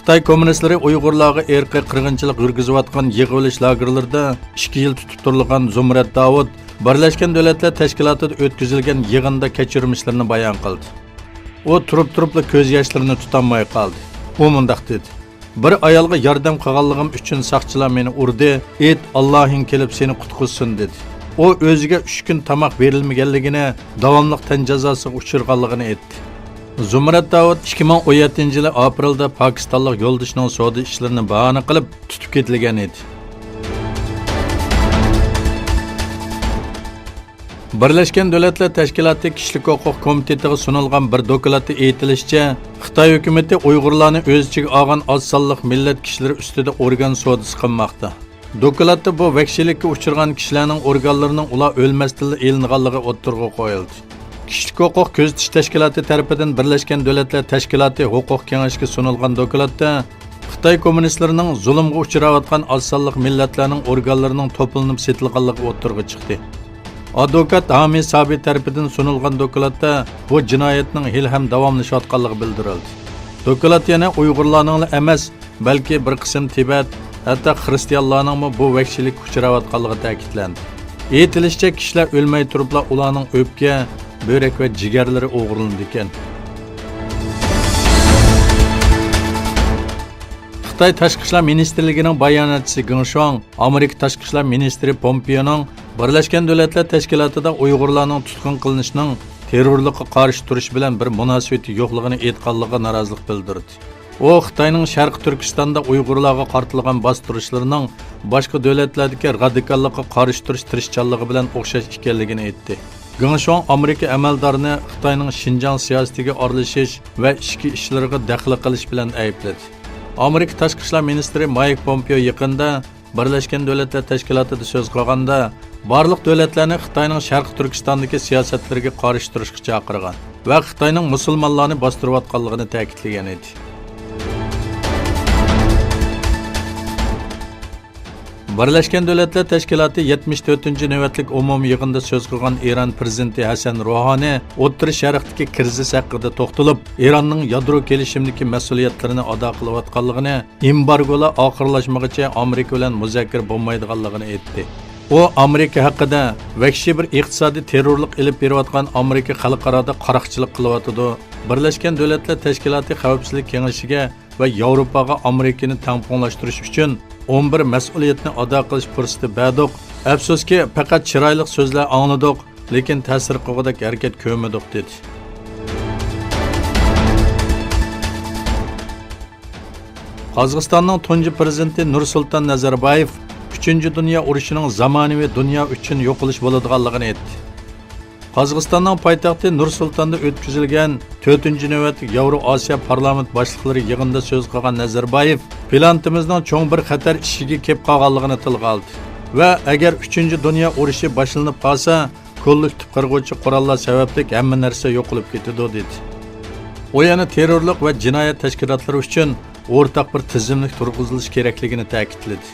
Xitoy kommunistlari Uyg'urlarga irqiy qirg'inchilik yurgizayotgan yig'ilish lagerlarida 2 yil tutib turilgan Zumrat Davud Birlashgan Davlatlar Tashkilotida o'tkazilgan yig'inda kechirmishlarini bayon qildi. U turib-turibla ko'z yoshlarini tutolmay qoldi. U mundaq dedi: "Bir ayolga yordam qilganligim uchun saqchilar meni urdi. Et Allohing kelib seni qutqizsin" dedi. O o'ziga 3 kun tamoq berilmaganligini, davomli tan jazosiga uchirganligini aytdi. Zumrat Davud 2017-yil aprelda Pokistonlik yo'ldoshining savdo ishlarini bahona qilib tutib ketilgan edi. Birlashgan Davlatlar Tashkiloti Kishilik huquq komitetiga sunilgan bir dokladda aytilishicha, Xitoy hukumatı Uyg'urlarni o'z ichiga olgan oz sonli millat kishilari ustida organ savdosi qilmoqda. Dokladda bu vahshiylikka uchirgan kishilarning organlarining ular o'lmasdan elinganligi o'ttirg'a qo'yildi. Kishilik huquq ko'zatish tashkiloti tomonidan Birlashgan Davlatlar Tashkiloti huquq kengashiga sunilgan dokladda Xitoy kommunistlarining zulmga uchrayotgan oz sonli millatlarning organlarining to'planib setilganligi o'ttirg'a chiqdi. Advokat Hami Sabi tarafidan sunilgan dokladda bu jinoyatning hil ham davomlashayotganligi bildirildi. Doklad yana Uyg'urlarning emas, balki bir qism Tibet, hatto xristianlarning bu vahshiylikka uchrayotganligi ta'kidlandi. Aytilishicha, kishilar o'lmay turibla ularning o'pka, börek va jigarlari o'g'irlandi ekan. Xitoy Tashqi ishlar ministrligining bayonotchisi Geng Shuang, Amerika Tashqi ishlar ministri Pompeoning Birlashgan Davlatlar Tashkilotida Uyg'urlarning tutqun qilinishining terrorlikqa qarshi turish bilan bir munosabati yo'qligini aytganligiga norozilik bildirdi. O Xitoyning Sharq Turkistonda Uyg'urlarga qartilgan bostirishlarning boshqa davlatlardagi radikallikqa qarshi turish tirishchanligi bilan o'xshash ekanligini aytdi. Geng Shuang Amerika amaldorini Xitoyning Xinjiang siyosatiga aralashish va ichki ishlariga daxl qilish bilan aybladi. Amerika Tashqi ishlar ministri Mike Pompeo yaqinda Birlashgan Davlatlar Tashkilotida so'z qilganda barliq davlatlarni Xitoyning Sharq Turkistondagi siyosatlariga qarshi turishga chaqirgan va Xitoyning musulmonlarni bostirayotganligini ta'kidlagan edi. Birlashgan Davlatlar Tashkiloti 74-navbatlik umumiy yig'inda so'z qilgan Eron prezidenti Hasan Ruhani O'rta Sharqdagi krizis haqida to'xtalib, Eronning yadro kelishimidagi mas'uliyatlarini ado qilayotganligini, embargolar oxirlashmaguncha Amerika bilan muzokara bo'lmaydiganligini aytdi. O Amerika haqida vahshiy bir iqtisodiy terrorlik ilib berayotgan Amerika xalqaroda qaroqchilik qilyotidi. Birlashgan Davlatlar Tashkiloti Xavfsizlik kengashiga va Yevropaga Amerikani tamponlashtirish uchun 11 mas'uliyatni ado qilish fursati berdik. Afsuski, faqat chiroyli so'zlar angladik, lekin ta'sir qilgudak harakat ko'rmadik dedi. Qozog'istonning tunji prezidenti Nursulton Nazarboyev 3-Dunyo urushining zamonaviy dunyo uchun yo'qolish bo'ladiganligini aytdi. Qozog'istonning poytaxti Nur-Sultonda o'tkazilgan 4-navbatlik Yevroosiyo parlament boshliqlari yig'inida so'z qilgan Nazarboyev, planetimizning cho'ng bir xatar ishiga kelib qolganligini tilga oldi va agar 3-dunyo urushi boshlanib qolsa, kollektiv qirg'uvchi qurollar sababli hamma narsa yo'qolib ketadi dedi. U yana terrorlik va jinoyat tashkilotlari uchun o'rtaq bir tizimlik turg'izilishi kerakligini ta'kidladi.